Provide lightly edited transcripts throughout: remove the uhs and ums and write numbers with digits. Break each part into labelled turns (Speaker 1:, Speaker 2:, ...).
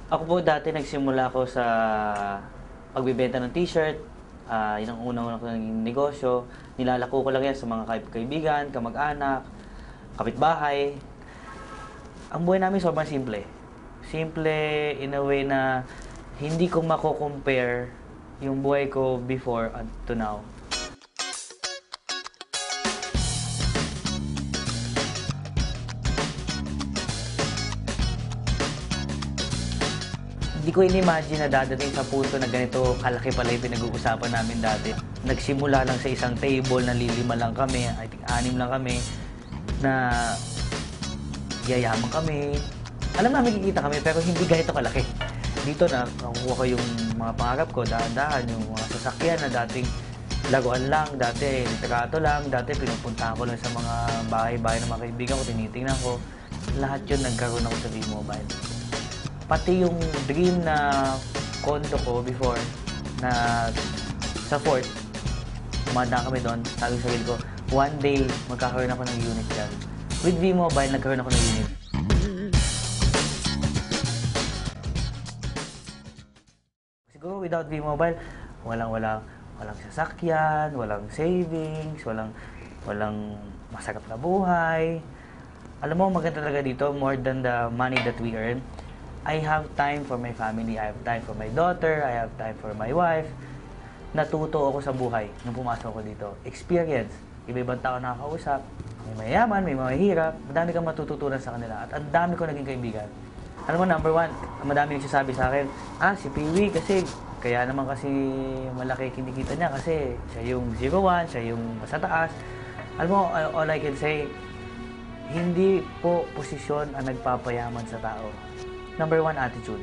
Speaker 1: Ako po dati nagsimula ako sa pagbebenta ng t-shirt. Yun ang unang-una ko naging negosyo. Nilalako ko lang yan sa mga kaibigan, kamag-anak, kapitbahay. Ang buhay namin sobrang simple. Simple in a way na hindi ko mako-compare yung buhay ko before and to now. Hindi ko in-imagine na dadating sa punto na ganito kalaki pala yung pinag-uusapan namin dati. Nagsimula lang sa isang table na lilima lang kami, I think 6 lang kami, na yayaman kami. Alam namin kikita kami pero hindi ganito kalaki. Dito na nakukuha ko yung mga pangarap ko, dahan-dahan, yung mga sasakyan na dating laruan lang, dati litrato lang, dati pinupunta ko lang sa mga bahay-bahay ng mga kaibigan ko, tinitingnan ko. Lahat yun nagkaroon ako sa V-Mobile. Pati yung dream na condo ko before na sa Fort, umanda kami doon, sabi sa sarili ko, one day magkakaroon ako ng unit dyan. With V-Mobile, nagkaroon ako ng unit. Siguro without V-Mobile, walang sasakyan, walang savings, walang masarap na buhay. Alam mo, maganda talaga dito, more than the money that we earn. I have time for my family, I have time for my daughter, I have time for my wife. Natuto ako sa buhay nung pumasok ako dito. Experience. Iba-ibang tao nakakausap. May mayaman, may mahihirap. Madami kang matututunan sa kanila. At ang dami ko naging kaibigan. Alam mo, number one, madami nagsasabi sa akin, si Piwi kasi, kaya naman kasi malaki kinikita niya kasi siya yung 01, siya yung mas taas. Alam mo, all I can say, hindi po posisyon ang nagpapayaman sa tao. Number one, attitude.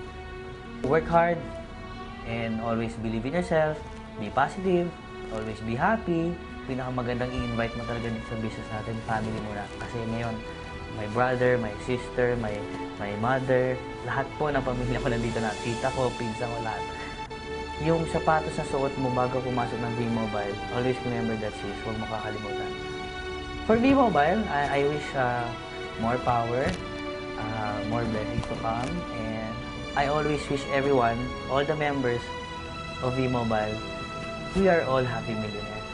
Speaker 1: Work hard and always believe in yourself. Be positive. Always be happy. Pinakamagandang i-invite mo talaga dito sa business natin, family muna. Kasi ngayon, my brother, my sister, my mother, lahat po ng pamilya ko nandito na. Tita ko, pinsa ko, lahat. Yung sapatos na suot mo bago pumasok ng V-Mobile, always remember that shoes. Huwag mo kakalimutan. For V-Mobile, I wish more power, more blessings to come, and I always wish everyone, all the members of V-Mobile, we are all happy millionaires.